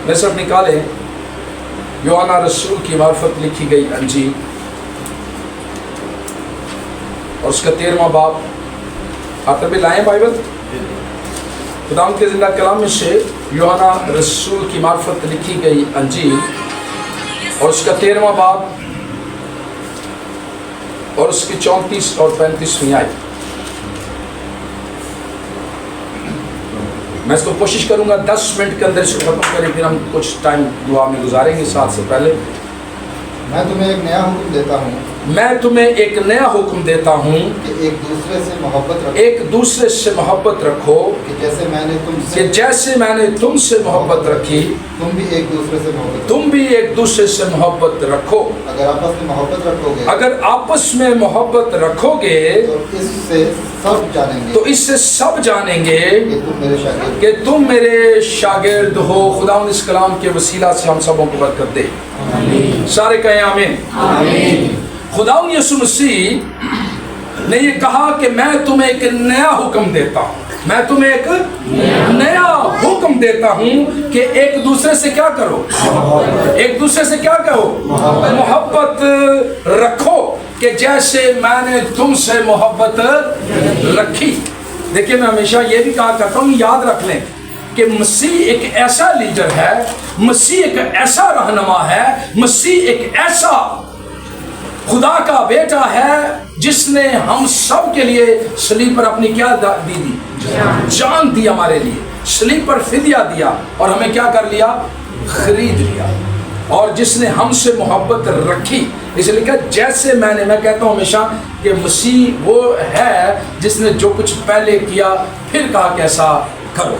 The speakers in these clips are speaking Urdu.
میں سب نکالے یوحنا رسول کی معرفت لکھی گئی انجیل اور اس کا 13واں باب، آپ بھی لائیں بائبل؟ خدا کے زندہ کلام میں سے یوحنا رسول کی معرفت لکھی گئی انجیل اور اس کا 13واں باب اور اس کی 34 اور 35ویں آیت۔ میں اس کو کوشش کروں گا 10 منٹ کے اندر اس کو ختم کریں، پھر ہم کچھ ٹائم دعا میں گزاریں گے ساتھ سے پہلے۔ میں تمہیں ایک نیا حکم دیتا ہوں، میں تمہیں ایک نیا حکم دیتا ہوں کہ ایک دوسرے سے محبت رکھو، ایک دوسرے سے محبت رکھو کہ جیسے میں نے تم سے محبت رکھی تم بھی ایک دوسرے سے محبت رکھو۔ تم بھی ایک دوسرے سے محبت رکھو۔ اگر آپس میں محبت رکھو گے اگر آپس میں محبت رکھو گے تو اس سے سب جانیں گے کہ تم میرے شاگرد ہو۔ خدا اس کلام کے وسیلہ سے ہم سبوں کو برکت دے، سارے کہیں آمین۔ خدا یسوع مسیح نے یہ کہا کہ میں تمہیں ایک نیا حکم دیتا ہوں، میں تمہیں ایک نیا حکم دیتا ہوں کہ ایک دوسرے سے کیا کرو، ایک دوسرے سے کیا کرو، محبت رکھو کہ جیسے میں نے تم سے محبت رکھی۔ دیکھیں میں ہمیشہ یہ بھی کہا کرتا ہوں، یاد رکھ لیں کہ مسیح ایک ایسا لیڈر ہے، مسیح ایک ایسا رہنما ہے، مسیح ایک ایسا خدا کا بیٹا ہے جس نے ہم سب کے لیے صلیب پر اپنی کیا دی جان دی، ہمارے لیے صلیب پر فدیہ دیا اور ہمیں کیا کر لیا، خرید لیا، اور جس نے ہم سے محبت رکھی۔ اس لیے کہ جیسے میں کہتا ہوں ہمیشہ کہ مسیح وہ ہے جس نے جو کچھ پہلے کیا پھر کہا کہ ایسا کرو۔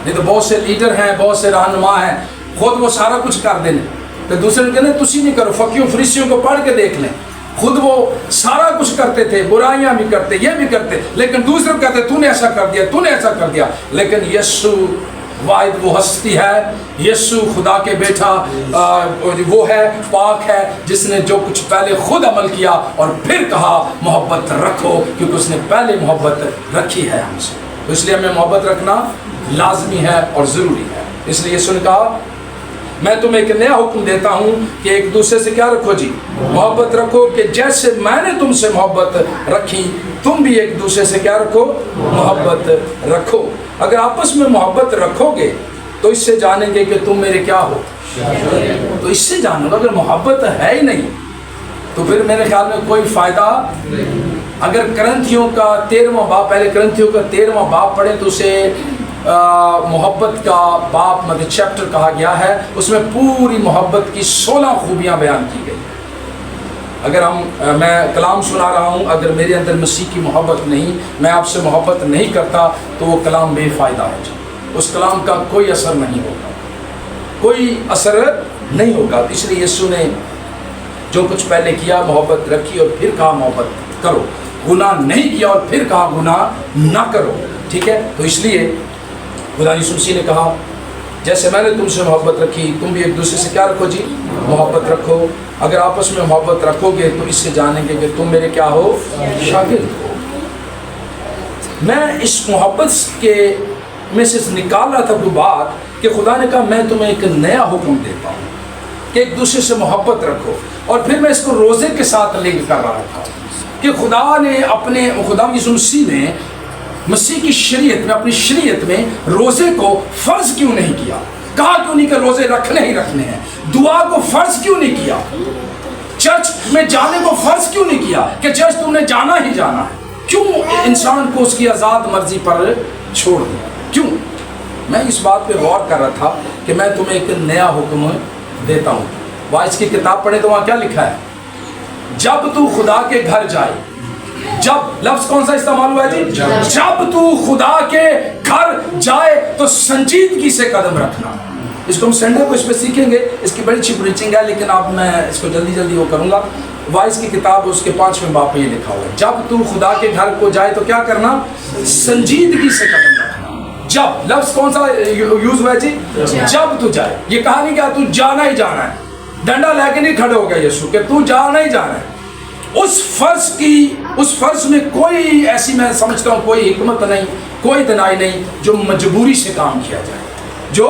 نہیں تو بہت سے لیڈر ہیں، بہت سے رہنما ہیں، خود وہ سارا کچھ کر دینے، تو دوسرے نے کہنے تسی نہیں کرو۔ فقیوں فریسیوں کو پڑھ کے دیکھ لیں، خود وہ سارا کچھ کرتے تھے، برائیاں بھی کرتے، یہ بھی کرتے، لیکن دوسرے کو کہتے تو نے ایسا کر دیا، تو نے ایسا کر دیا۔ لیکن یسوع واحد وہ ہستی ہے، یسوع خدا کے بیٹا وہ ہے، پاک ہے، جس نے جو کچھ پہلے خود عمل کیا اور پھر کہا محبت رکھو، کیونکہ اس نے پہلے محبت رکھی ہے ہم سے۔ تو اس لیے ہمیں محبت رکھنا لازمی ہے اور ضروری ہے۔ اس لیے یسوع نے کہا میں تمہیں ایک نیا حکم دیتا ہوں کہ ایک دوسرے سے کیا رکھو جی، محبت رکھو کہ جیسے میں نے تم سے محبت رکھی تم بھی ایک دوسرے سے کیا رکھو، محبت رکھو۔ اگر آپس میں محبت رکھو گے تو اس سے جانیں گے کہ تم میرے کیا ہو، تو اس سے جانو۔ اگر محبت ہے ہی نہیں تو پھر میرے خیال میں کوئی فائدہ۔ اگر کرنتھیوں کا 13واں باب، پہلے کرنتھیوں کا 13واں باب پڑھیں تو اسے محبت کا باب مطلب چیپٹر کہا گیا ہے، اس میں پوری محبت کی 16 خوبیاں بیان کی گئی۔ اگر میں کلام سنا رہا ہوں، اگر میرے اندر مسیح کی محبت نہیں، میں آپ سے محبت نہیں کرتا تو وہ کلام بے فائدہ ہے، اس کلام کا کوئی اثر نہیں ہوگا، کوئی اثر نہیں ہوگا۔ اس لیے یسوع نے جو کچھ پہلے کیا محبت رکھی اور پھر کہا محبت کرو، گناہ نہیں کیا اور پھر کہا گناہ نہ کرو، ٹھیک ہے۔ تو اس لیے خدا یسوع مسیح نے کہا جیسے میں نے تم سے محبت رکھی تم بھی ایک دوسرے سے کیا رکھو جی، محبت رکھو۔ اگر آپس میں محبت رکھو گے تو اس سے جانیں گے کہ تم میرے کیا ہو، شاگرد ہو۔ میں اس محبت کے میں سے نکال رہا تھا وہ بات کہ خدا نے کہا میں تمہیں ایک نیا حکم دیتا ہوں کہ ایک دوسرے سے محبت رکھو، اور پھر میں اس کو روزے کے ساتھ لنک کر رہا تھا کہ خدا یسوع مسیح نے مسیح کی شریعت میں، اپنی شریعت میں روزے کو فرض کیوں نہیں کیا؟ کہا کیوں نہیں کہ روزے رکھنے ہی رکھنے ہیں؟ دعا کو فرض کیوں نہیں کیا؟ چرچ میں جانے کو فرض کیوں نہیں کیا کہ چرچ تم نے جانا ہی جانا ہے؟ کیوں انسان کو اس کی آزاد مرضی پر چھوڑ دیا؟ کیوں؟ میں اس بات پہ غور کر رہا تھا کہ میں تمہیں ایک نیا حکم دیتا ہوں۔ وائس کی کتاب پڑھیں تو وہاں کیا لکھا ہے؟ جب تو خدا کے گھر جائے، جب لفظ کون سا استعمال ہوا ہے جی؟ جب تو خدا کے گھر جائے تو سنجیدگی سے قدم رکھنا۔ اس کو ہم سنڈے کو اس پہ سیکھیں گے، اس کی بڑی اچھی پریچنگ ہے، لیکن اب میں اس کو جلدی وہ کروں گا۔ وائس کی کتاب اس کے 5ویں باب پہ یہ لکھا ہوا ہے، جب تو خدا کے گھر کو جائے تو کیا کرنا؟ سنجیدگی سے قدم رکھنا۔ جب لفظ کون سا یوز ہوا ہے جی؟ جب تو جائے۔ یہ کہا نہیں کہ تو جانا ہی جانا ہے، ڈنڈا لے کے نہیں کھڑے ہو گیا یسوع کہ تو جانا ہی جانا ہے۔ اس فرض میں کوئی ایسی، میں سمجھتا ہوں کوئی حکمت نہیں، کوئی دنائی نہیں جو مجبوری سے کام کیا جائے، جو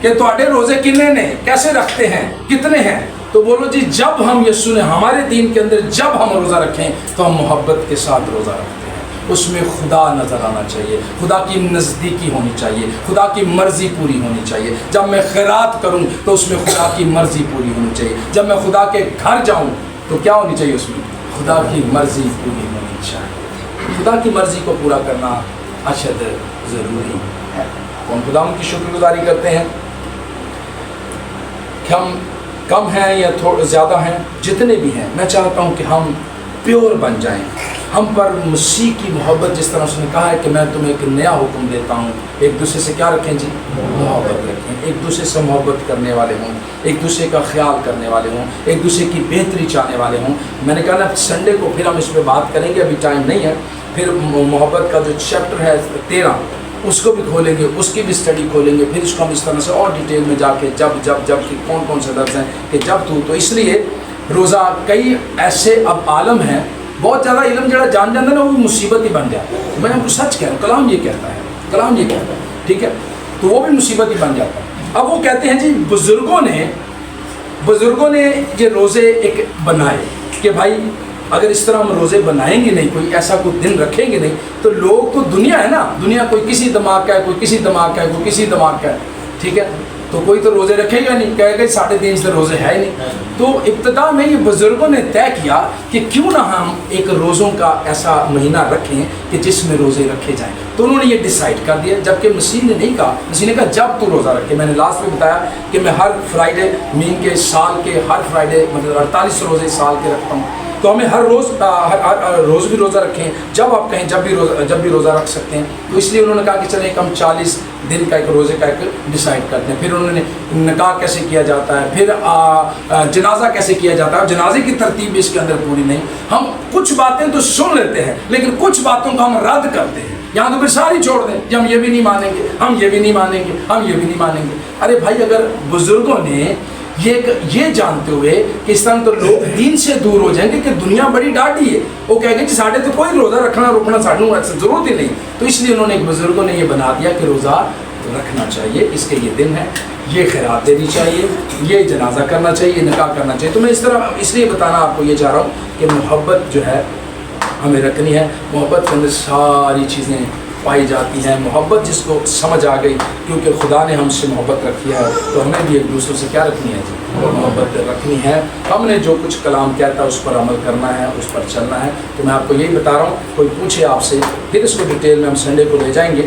کہ تواڈے روزے کتنے نے, کیسے رکھتے ہیں, کتنے ہیں؟ تو بولو جی جب ہم یسوع نے ہمارے دین کے اندر جب ہم روزہ رکھیں تو ہم محبت کے ساتھ روزہ رکھتے ہیں. اس میں خدا نظر آنا چاہیے, خدا کی نزدیکی ہونی چاہیے, خدا کی مرضی پوری ہونی چاہیے. جب میں خیرات کروں تو اس میں خدا کی مرضی پوری ہونی چاہیے. جب میں خدا کے گھر جاؤں تو کیا ہونی چاہیے, اس میں خدا کی مرضی پوری ہونی چاہیے. خدا کی مرضی کو پورا کرنا اشد ضروری ہے. کون خدا ان کی شکر گزاری کرتے ہیں کہ ہم کم ہیں یا تھوڑے زیادہ ہیں, جتنے بھی ہیں, میں چاہتا ہوں کہ ہم پیور بن جائیں. ہم پر مسیح کی محبت, جس طرح اس نے کہا ہے کہ میں تمہیں ایک نیا حکم دیتا ہوں, ایک دوسرے سے کیا رکھیں جی, محبت رکھیں. ایک دوسرے سے محبت کرنے والے ہوں, ایک دوسرے کا خیال کرنے والے ہوں, ایک دوسرے کی بہتری چاہنے والے ہوں. میں نے کہا نا سنڈے کو پھر ہم اس پہ بات کریں گے, ابھی ٹائم نہیں ہے. پھر محبت کا جو چیپٹر ہے 13 اس کو بھی کھولیں گے, اس کی بھی اسٹڈی کھولیں گے. پھر اس کو ہم اس طرح سے اور ڈیٹیل میں جا کے جب کہ کون سے لفظ ہیں کہ جب تو اس لیے روزہ کئی ایسے اب عالم ہیں, بہت زیادہ علم جڑا جان جانا نا وہ مصیبت ہی بن جاتا ہے. میں آپ کو سچ کہہ رہا ہوں, کلام یہ کہتا ہے, کلام یہ کہتا ہے, ٹھیک ہے, تو وہ بھی مصیبت ہی بن جاتا ہے. اب وہ کہتے ہیں جی بزرگوں نے یہ روزے ایک بنائے کہ بھائی اگر اس طرح ہم روزے بنائیں گے نہیں, کوئی ایسا کوئی دن رکھیں گے نہیں, تو لوگ تو دنیا ہے نا, دنیا کوئی کسی دماغ کا ہے, کوئی کسی دماغ کا ہے, کوئی کسی دماغ کا ہے, ٹھیک ہے, تو کوئی تو روزے رکھے گا نہیں, کہے گا ساڑھے 3 سے روزے ہے ہی نہیں. تو ابتدا میں یہ بزرگوں نے طے کیا کہ کیوں نہ ہم ایک روزوں کا ایسا مہینہ رکھیں کہ جس میں روزے رکھے جائیں. تو انہوں نے یہ ڈیسائیڈ کر دیا, جبکہ مسیح نے نہیں کہا. مسیح نے کہا جب تو روزہ رکھے. میں نے لاسٹ میں بتایا کہ میں ہر فرائیڈے مین کے سال کے ہر فرائیڈے مطلب 48 روزے سال کے رکھتا ہوں. تو ہمیں ہر روز بھی روزہ رکھیں, جب آپ کہیں جب بھی روزہ رکھ سکتے ہیں. تو اس لیے انہوں نے کہا کہ چلیں ہم 40 دن کا ایک روزے کا ایک ڈیسائیڈ کرتے ہیں. پھر انہوں نے نکاح کیسے کیا جاتا ہے, پھر جنازہ کیسے کیا جاتا ہے. جنازے کی ترتیب بھی اس کے اندر پوری نہیں. ہم کچھ باتیں تو سن لیتے ہیں لیکن کچھ باتوں کو ہم رد کرتے ہیں. یہاں تو پھر ساری چھوڑ دیں کہ ہم یہ بھی نہیں مانیں گے, ہم یہ بھی نہیں مانیں گے, ہم یہ بھی نہیں مانیں گے. ارے بھائی, اگر بزرگوں نے یہ جانتے ہوئے کہ اس طرح تو لوگ دین سے دور ہو جائیں گے کہ دنیا بڑی ڈاٹی ہے, وہ کہیں گے کہ ساڑھے تو کوئی روزہ رکھنا ساڑھوں ضرورت ہی نہیں. تو اس لیے انہوں نے بزرگوں نے یہ بنا دیا کہ روزہ رکھنا چاہیے, اس کے یہ دن ہے, یہ خیرات دینی چاہیے, یہ جنازہ کرنا چاہیے, یہ نکاح کرنا چاہیے. تو میں اس لیے بتانا آپ کو یہ چاہ رہا ہوں کہ محبت جو ہے ہمیں رکھنی ہے. محبت کے اندر ساری چیزیں پائی جاتی ہیں. محبت جس کو سمجھ آ گئی, کیونکہ خدا نے ہم سے محبت رکھی ہے, تو ہمیں بھی ایک دوسرے سے کیا رکھنی ہے جی, محبت رکھنی ہے. ہم نے جو کچھ کلام کہتا ہے اس پر عمل کرنا ہے, اس پر چلنا ہے. تو میں آپ کو یہی بتا رہا ہوں, کوئی پوچھے آپ سے پھر اس کو ڈیٹیل میں ہم سنڈے کو لے جائیں گے,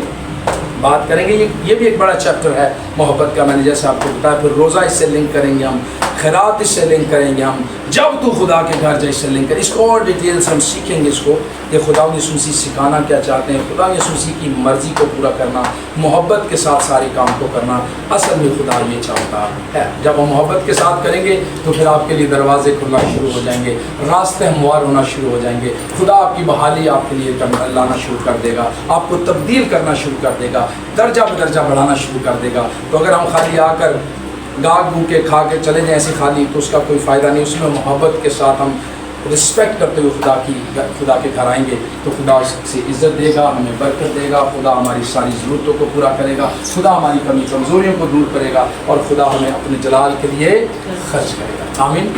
بات کریں گے. یہ بھی ایک بڑا چیپٹر ہے محبت کا, میں نے جیسے آپ کو بتایا. پھر روزہ اس سے لنک کریں گے ہم, خیرات اس سے لنک کریں گے ہم, جب تو خدا کے گھر جائے اس سے لنک کریں. اس کو اور ڈیٹیل سے ہم سیکھیں گے اس کو کہ خدا یسوع مسیح سکھانا کیا چاہتے ہیں, خدا یسوع مسیح کی مرضی کو پورا کرنا, محبت کے ساتھ سارے کام کو کرنا. اصل میں خدا یہ چاہتا ہے. جب ہم محبت کے ساتھ کریں گے تو پھر آپ کے لیے دروازے کھلنا شروع ہو جائیں گے, راستے ہموار ہونا شروع ہو جائیں گے. خدا آپ کی بحالی آپ کے لیے لانا شروع کر دے گا, آپ کو تبدیل کرنا شروع کر دے گا, درجہ بدرجہ بڑھانا شروع کر دے گا. تو اگر ہم خالی آ کر گاگ بو کے کھا کے چلے جائیں ایسے خالی, تو اس کا کوئی فائدہ نہیں. اس میں محبت کے ساتھ ہم رسپیکٹ کرتے ہوئے خدا کے گھر آئیں گے تو خدا اس سے عزت دے گا, ہمیں برکت دے گا. خدا ہماری ساری ضرورتوں کو پورا کرے گا, خدا ہماری کمی کمزوریوں کو دور کرے گا, اور خدا ہمیں اپنے جلال کے لیے خرچ کرے گا. آمین.